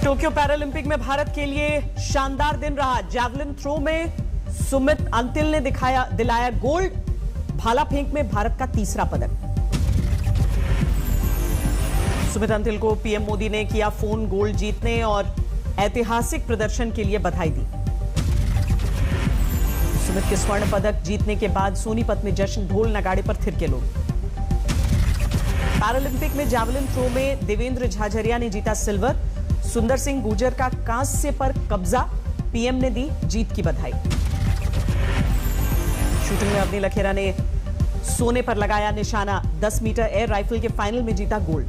Tokyo Paralympic में भारत के लिए शानदार दिन रहा। जैवलिन थ्रो में सुमित अंतिल ने दिलाया गोल्ड। भाला फेंक में भारत का तीसरा पदक। सुमित अंतिल को पीएम मोदी ने किया फोन गोल्ड जीतने और ऐतिहासिक प्रदर्शन के लिए बधाई दी। सुमित के स्वर्ण पदक जीतने के बाद सोनीपत में जश्न, ढोल नगाड़े पर थिरके लोग। पैरालंपिक में जैवलिन थ्रो में देवेंद्र झाझरिया ने जीता सिल्वर। सुंदर सिंह गुर्जर का कांस्य पर कब्जा, पीएम ने दी जीत की बधाई। शूटिंग में अवनी लखेरा ने सोने पर लगाया निशाना। 10 मीटर एयर राइफल के फाइनल में जीता गोल्ड।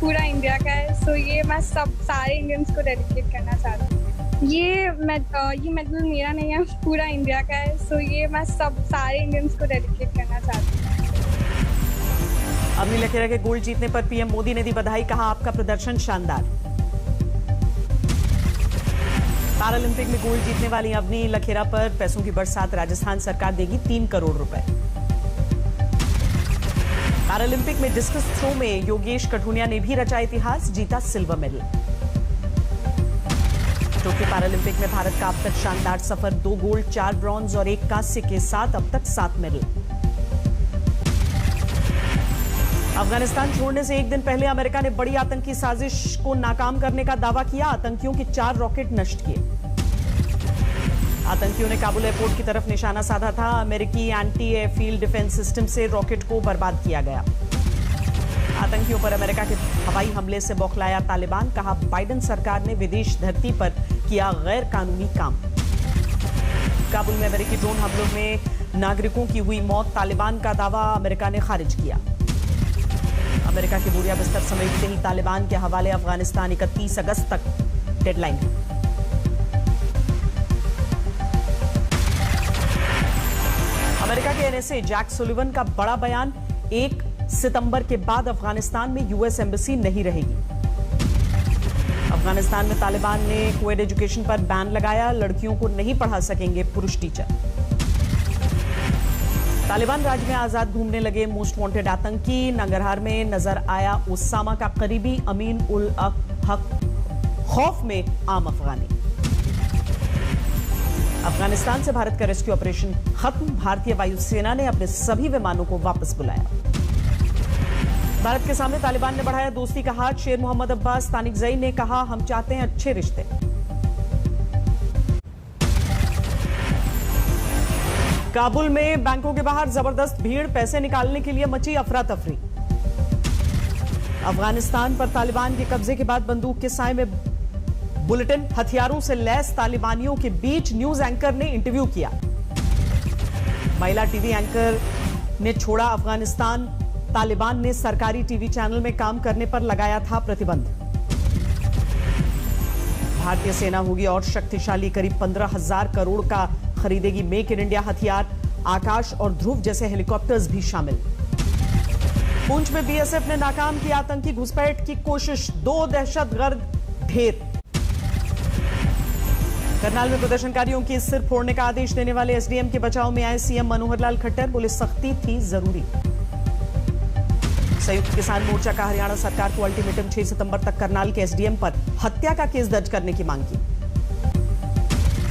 पूरा इंडिया का है, सो ये मैं सारे इंडियंस को डेडिकेट करना चाहती हूँ। ये मेडल मेरा नहीं है, पूरा इंडिया का है, सो ये मैं सारे इंडियंस को डेडिकेट करना चाहती हूँ। अवनी लखेरा के गोल्ड जीतने पर पीएम मोदी ने दी बधाई, कहा आपका प्रदर्शन शानदार। पैरालंपिक में गोल्ड जीतने वाली अवनी लखेरा पर पैसों की बरसात राजस्थान सरकार देगी 3 करोड़ रुपए। पैरालंपिक में डिस्कस थ्रो में योगेश कठुनिया ने भी रचा इतिहास, जीता सिल्वर मेडल। टोक्यो पैरालंपिक में भारत का अब तक शानदार सफर, 2 गोल्ड, 4 ब्रॉन्ज और 1 कांस्य के साथ अब तक 7 मेडल। अफगानिस्तान छोड़ने से एक दिन पहले अमेरिका ने बड़ी आतंकी साजिश को नाकाम करने का दावा किया। आतंकियों के 4 रॉकेट नष्ट किए। आतंकियों ने काबुल एयरपोर्ट की तरफ निशाना साधा था। अमेरिकी एंटी एयरफील्ड डिफेंस सिस्टम से रॉकेट को बर्बाद किया गया। आतंकियों पर अमेरिका के हवाई हमले से बौखलाया तालिबान, कहा बाइडेन सरकार ने विदेश धरती पर किया गैर कानूनी काम। काबुल में अमेरिकी ड्रोन हमलों में नागरिकों की हुई मौत, तालिबान का दावा अमेरिका ने खारिज किया। अमेरिका के बोरिया बिस्तर समेटते ही तालिबान के हवाले अफगानिस्तान 31 अगस्त तक डेडलाइन है। अमेरिका के एनएसए जैक सुलिवन का बड़ा बयान, 1 सितंबर के बाद अफगानिस्तान में यूएस एम्बेसी नहीं रहेगी। अफगानिस्तान में तालिबान ने कोएड एजुकेशन पर बैन लगाया, लड़कियों को नहीं पढ़ा सकेंगे पुरुष टीचर। तालिबान राज्य में आजाद घूमने लगे मोस्ट वांटेड आतंकी। नंगरहार में नजर आया ओसामा का करीबी अमीन उल हक, खौफ में आम अफगानी। अफगानिस्तान से भारत का रेस्क्यू ऑपरेशन खत्म, भारतीय वायुसेना ने अपने सभी विमानों को वापस बुलाया। भारत के सामने तालिबान ने बढ़ाया दोस्ती का हाथ, शेर मोहम्मद अब्बास तानिकजई ने कहा हम चाहते हैं अच्छे रिश्ते। काबुल में बैंकों के बाहर जबरदस्त भीड़, पैसे निकालने के लिए मची अफरा तफरी। अफगानिस्तान पर तालिबान के कब्जे के बाद बंदूक के साए में बुलेटिन, हथियारों से लैस तालिबानियों के बीच न्यूज एंकर ने इंटरव्यू किया। महिला टीवी एंकर ने छोड़ा अफगानिस्तान, तालिबान ने सरकारी टीवी चैनल में काम करने पर लगाया था प्रतिबंध। भारतीय सेना होगी और शक्तिशाली, करीब 15,000 करोड़ का खरीदेगी मेक इन इंडिया हथियार, आकाश और ध्रुव जैसे हेलीकॉप्टर्स भी शामिल। पुंछ में बीएसएफ ने नाकाम की आतंकी घुसपैठ की कोशिश, 2 दहशतगर्द ढेर। करनाल में प्रदर्शनकारियों के सिर फोड़ने का आदेश देने वाले एसडीएम के बचाव में आए सीएम मनोहर लाल खट्टर, बोले सख्ती थी जरूरी। संयुक्त किसान मोर्चा का हरियाणा सरकार को अल्टीमेटम, 6 सितंबर तक करनाल के एसडीएम पर हत्या का केस दर्ज करने की मांग की।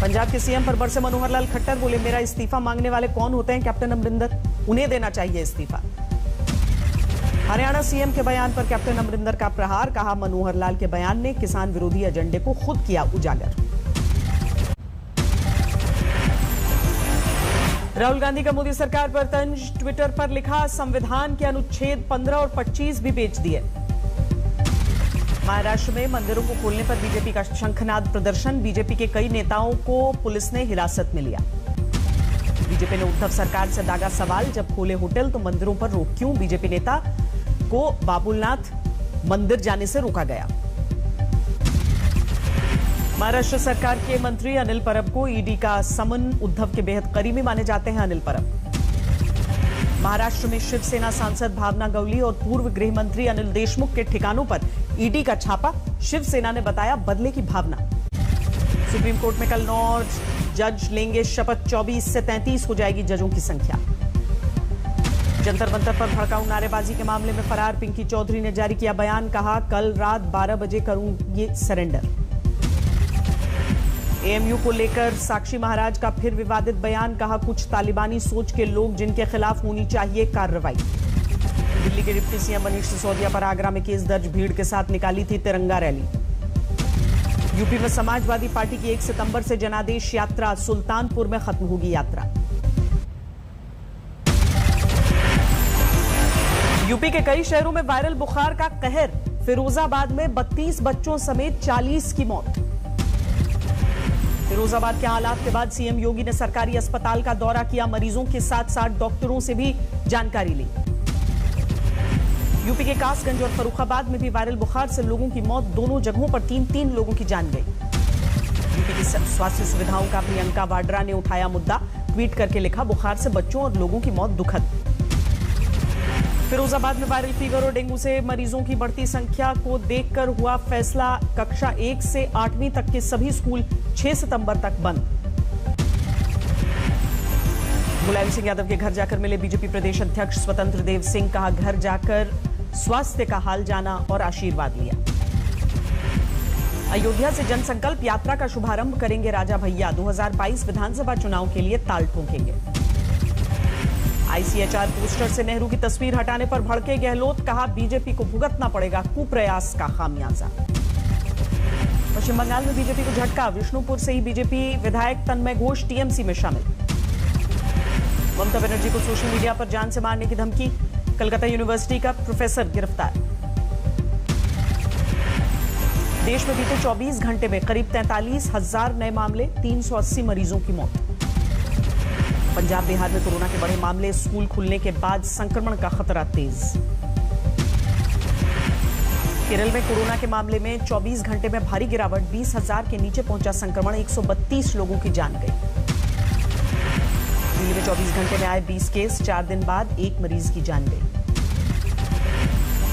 पंजाब के सीएम पर बरसे मनोहर लाल खट्टर, बोले मेरा इस्तीफा मांगने वाले कौन होते हैं कैप्टन अमरिंदर, उन्हें देना चाहिए इस्तीफा। हरियाणा सीएम के बयान पर कैप्टन अमरिंदर का प्रहार, कहा मनोहर लाल के बयान ने किसान विरोधी एजेंडे को खुद किया उजागर। राहुल गांधी का मोदी सरकार पर तंज, ट्विटर पर लिखा संविधान के अनुच्छेद 15 और 25 भी बेच दिए। महाराष्ट्र में मंदिरों को खोलने पर बीजेपी का शंखनाद प्रदर्शन, बीजेपी के कई नेताओं को पुलिस ने हिरासत में लिया। बीजेपी ने उद्धव सरकार से दागा सवाल, जब खोले होटल तो मंदिरों पर रोक क्यों, बीजेपी नेता को बाबुलनाथ मंदिर जाने से रोका गया। महाराष्ट्र सरकार के मंत्री अनिल परब को ईडी का समन, उद्धव के बेहद करीबी माने जाते हैं अनिल परब। महाराष्ट्र में शिवसेना सांसद भावना गवली और पूर्व गृह मंत्री अनिल देशमुख के ठिकानों पर ईडी का छापा, शिवसेना ने बताया बदले की भावना। सुप्रीम कोर्ट में कल 9 जज लेंगे शपथ, 24 से 33 हो जाएगी जजों की संख्या। जंतर मंतर पर भड़काऊ नारेबाजी के मामले में फरार पिंकी चौधरी ने जारी किया बयान, कहा कल रात 12 बजे करूंगी सरेंडर। एएमयू को लेकर साक्षी महाराज का फिर विवादित बयान, कहा कुछ तालिबानी सोच के लोग जिनके खिलाफ होनी चाहिए कार्रवाई। दिल्ली के डिप्टी सीएम मनीष सिसोदिया पर आगरा में केस दर्ज, भीड़ के साथ निकाली थी तिरंगा रैली। यूपी में समाजवादी पार्टी की 1 सितंबर से जनादेश यात्रा, सुल्तानपुर में खत्म होगी यात्रा। यूपी के कई शहरों में वायरल बुखार का कहर, फिरोजाबाद में 32 बच्चों समेत 40 की मौत। फिरोजाबाद के हालात के बाद सीएम योगी ने सरकारी अस्पताल का दौरा किया, मरीजों के साथ साथ डॉक्टरों से भी जानकारी ली। यूपी के कासगंज और फर्रुखाबाद में भी वायरल बुखार से लोगों की मौत, दोनों जगहों पर 3-3 लोगों की जान गई। यूपी की स्वास्थ्य सुविधाओं का प्रियंका वाड्रा ने उठाया मुद्दा, ट्वीट करके लिखा बुखार से बच्चों और लोगों की मौत दुखद। फिरोजाबाद में वायरल फीवर और डेंगू से मरीजों की बढ़ती संख्या को देखकर हुआ फैसला, कक्षा 1 से 8वीं तक के सभी स्कूल 6 सितंबर तक बंद। मुलायम सिंह यादव के घर जाकर मिले बीजेपी प्रदेश अध्यक्ष स्वतंत्र देव सिंह, कहा घर जाकर स्वास्थ्य का हाल जाना और आशीर्वाद लिया। अयोध्या से जनसंकल्प यात्रा का शुभारंभ करेंगे राजा भैया, 2022 विधानसभा चुनाव के लिए ताल ठोकेंगे। आईसीएचआर पोस्टर से नेहरू की तस्वीर हटाने पर भड़के गहलोत, कहा बीजेपी को भुगतना पड़ेगा कुप्रयास का खामियाजा। पश्चिम बंगाल में बीजेपी को झटका, विष्णुपुर से ही बीजेपी विधायक तन्मय घोष टीएमसी में शामिल। ममता बनर्जी को सोशल मीडिया पर जान से मारने की धमकी, कलकत्ता यूनिवर्सिटी का प्रोफेसर गिरफ्तार। देश में बीते 24 घंटे में करीब 43,000 नए मामले, 380 मरीजों की मौत। पंजाब बिहार में कोरोना के बड़े मामले, स्कूल खुलने के बाद संक्रमण का खतरा तेज। केरल में कोरोना के मामले में 24 घंटे में भारी गिरावट, 20,000 के नीचे पहुंचा संक्रमण, 132 लोगों की जान गई। दिल्ली में 24 घंटे में आए 20 केस, 4 दिन बाद 1 मरीज की जान गई।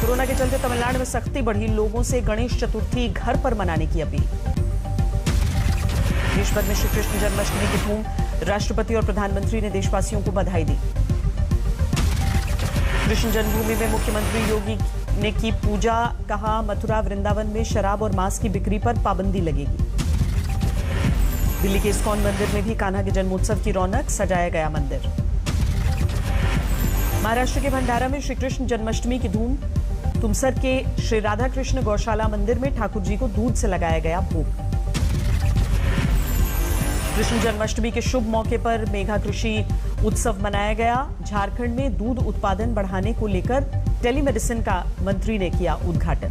कोरोना के चलते तमिलनाडु में सख्ती बढ़ी, लोगों से गणेश चतुर्थी घर पर मनाने की अपील। देश भर में श्री कृष्ण जन्माष्टमी की धूम, राष्ट्रपति और प्रधानमंत्री ने देशवासियों को बधाई दी। कृष्ण जन्मभूमि में मुख्यमंत्री योगी ने की पूजा, कहा मथुरा वृंदावन में शराब और मांस की बिक्री पर पाबंदी लगेगी। दिल्ली के इस्कॉन मंदिर में भी कान्हा के जन्मोत्सव की रौनक, सजाया गया मंदिर। महाराष्ट्र के भंडारा में श्री कृष्ण जन्माष्टमी की धूम, तुमसर के श्री राधा कृष्ण गौशाला मंदिर में ठाकुर जी को दूध से लगाया गया भोग। कृष्ण जन्माष्टमी के शुभ मौके पर मेघा कृषि उत्सव मनाया गया। झारखंड में दूध उत्पादन बढ़ाने को लेकर टेलीमेडिसिन का मंत्री ने किया उद्घाटन।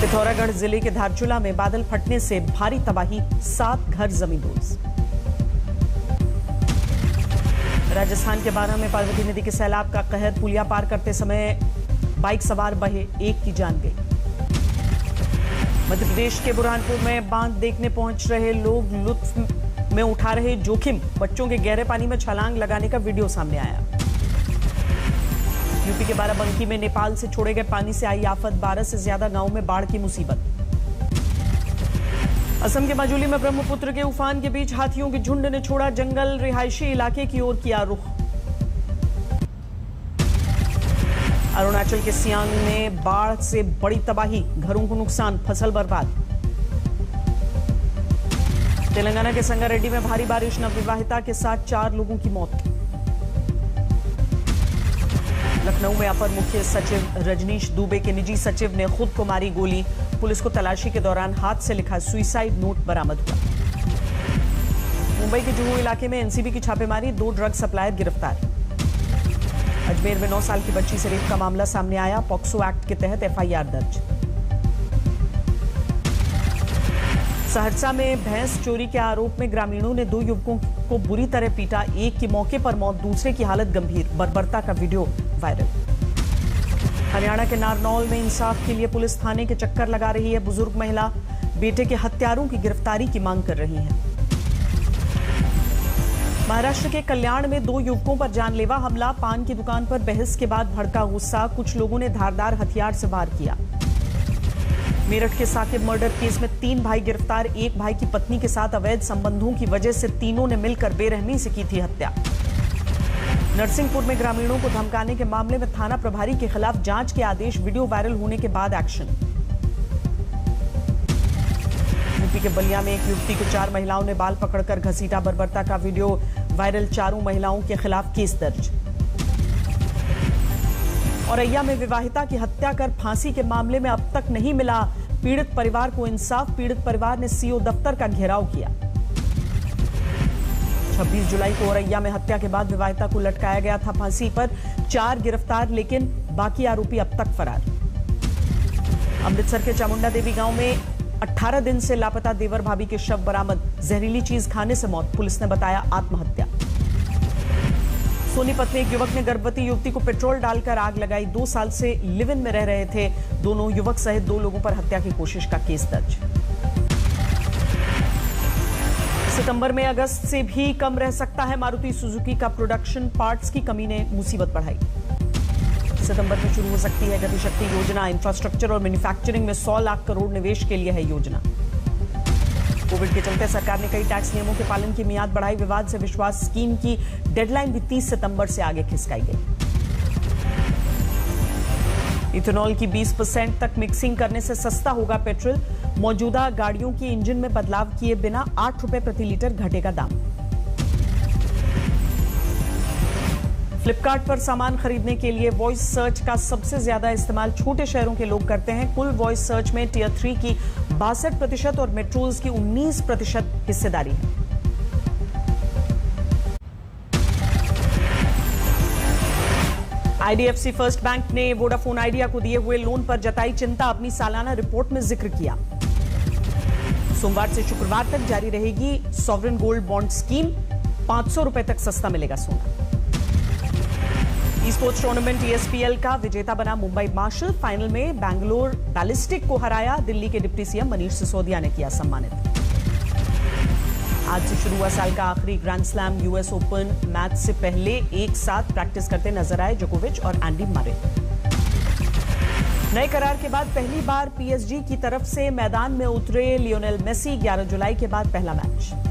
पिथौरागढ़ जिले के धारचूला में बादल फटने से भारी तबाही, 7 घर जमींदोज। राजस्थान के बारह में पार्वती नदी के सैलाब का कहर, पुलिया पार करते समय बाइक सवार बहे, 1 की जान गई। मध्य प्रदेश के बुरहानपुर में बांध देखने पहुंच रहे लोग लुत्फ में उठा रहे जोखिम, बच्चों के गहरे पानी में छलांग लगाने का वीडियो सामने आया। यूपी के बाराबंकी में नेपाल से छोड़े गए पानी से आई आफत, 12 से ज्यादा गांवों में बाढ़ की मुसीबत। असम के माजुली में ब्रह्मपुत्र के उफान के बीच हाथियों के झुंड ने छोड़ा जंगल, रिहायशी इलाके की ओर किया रुख। अरुणाचल के सियांग में बाढ़ से बड़ी तबाही, घरों को नुकसान, फसल बर्बाद। तेलंगाना के संगारेड्डी में भारी बारिश, नवविवाहिता के साथ 4 लोगों की मौत। लखनऊ में अपर मुख्य सचिव रजनीश दुबे के निजी सचिव ने खुद को मारी गोली, पुलिस को तलाशी के दौरान हाथ से लिखा सुसाइड नोट बरामद हुआ। मुंबई के जुहू इलाके में एनसीबी की छापेमारी, 2 ड्रग सप्लायर गिरफ्तार। अजमेर में 9 साल की बच्ची से रेप का मामला सामने आया, पॉक्सो एक्ट के तहत एफआईआर दर्ज। सहरसा में भैंस चोरी के आरोप में ग्रामीणों ने 2 युवकों को बुरी तरह पीटा, एक की मौके पर मौत, दूसरे की हालत गंभीर, बर्बरता का वीडियो वायरल। हरियाणा के नारनौल में इंसाफ के लिए पुलिस थाने के चक्कर लगा रही है, बुजुर्ग महिला बेटे के हत्यारों की गिरफ्तारी की मांग कर रही है। महाराष्ट्र के कल्याण में 2 युवकों पर जानलेवा हमला, पान की दुकान पर बहस के बाद भड़का गुस्सा, कुछ लोगों ने धारदार हथियार से वार किया। मेरठ के साकिब मर्डर केस में 3 भाई गिरफ्तार, एक भाई की पत्नी के साथ अवैध संबंधों की वजह से तीनों ने मिलकर बेरहमी से की थी हत्या। नरसिंहपुर में ग्रामीणों को धमकाने के मामले में थाना प्रभारी के खिलाफ जांच के आदेश, वीडियो वायरल होने के बाद एक्शन। यूपी के बलिया में एक युवती को 4 महिलाओं ने बाल पकड़कर घसीटा, बर्बरता का वीडियो वायरल, 4 महिलाओं के खिलाफ केस दर्ज। औरैया में विवाहिता की हत्या कर फांसी के मामले में अब तक नहीं मिला पीड़ित परिवार को इंसाफ, पीड़ित परिवार ने सीओ दफ्तर का घेराव किया। 26 जुलाई को औरैया में हत्या के बाद विवाहिता को लटकाया गया था फांसी पर, 4 गिरफ्तार, लेकिन बाकी आरोपी अब तक फरार। अमृतसर के चामुंडा देवी गांव में 18 दिन से लापता देवर भाभी के शव बरामद, जहरीली चीज खाने से मौत, पुलिस ने बताया आत्महत्या। सोनीपत में एक युवक ने गर्भवती युवती को पेट्रोल डालकर आग लगाई, 2 साल से लिव इन में रह रहे थे दोनों, युवक सहित 2 लोगों पर हत्या की कोशिश का केस दर्ज। सितंबर में अगस्त से भी कम रह सकता है मारुति सुजुकी का प्रोडक्शन, पार्ट्स की कमी ने मुसीबत बढ़ाई। सितंबर में शुरू हो सकती है गतिशक्ति योजना, इंफ्रास्ट्रक्चर और मैन्युफैक्चरिंग में 100 लाख करोड़ निवेश के लिए है योजना। कोविड के चलते सरकार ने कई टैक्स नियमों के पालन की मियाद बढ़ाई, विवाद से विश्वास स्कीम की डेडलाइन भी 30 सितंबर से आगे खिसकाई गई। इथेनॉल की 20% तक मिक्सिंग करने से सस्ता होगा पेट्रोल, मौजूदा गाड़ियों की इंजन में बदलाव किए बिना 8 रुपए प्रति लीटर घटेगा दाम। फ्लिपकार्ट पर सामान खरीदने के लिए वॉइस सर्च का सबसे ज्यादा इस्तेमाल छोटे शहरों के लोग करते हैं। कुल वॉइस सर्च में टियर 3 की 62% और मेट्रोज की 19% हिस्सेदारी है। आईडीएफसी फर्स्ट बैंक ने वोडाफोन आइडिया को दिए हुए लोन पर जताई चिंता, अपनी सालाना रिपोर्ट में जिक्र किया। सोमवार से शुक्रवार तक जारी रहेगी सॉवरेन गोल्ड बॉन्ड स्कीम, 500 रुपए तक सस्ता मिलेगा सोना। ई स्पोर्ट्स टूर्नामेंट ESPL का विजेता बना मुंबई मार्शल, फाइनल में बैंगलोर बैलिस्टिक को हराया, दिल्ली के डिप्टी सीएम मनीष सिसोदिया ने किया सम्मानित। आज से शुरू हुआ साल का आखिरी grand slam US open match से पहले एक साथ प्रैक्टिस करते नजर आए जोकोविच और एंडी मरे। नए करार के बाद पहली बार PSG की तरफ से मैदान में उतरे लियोनेल मेसी, 11 जुलाई के बाद पहला मैच।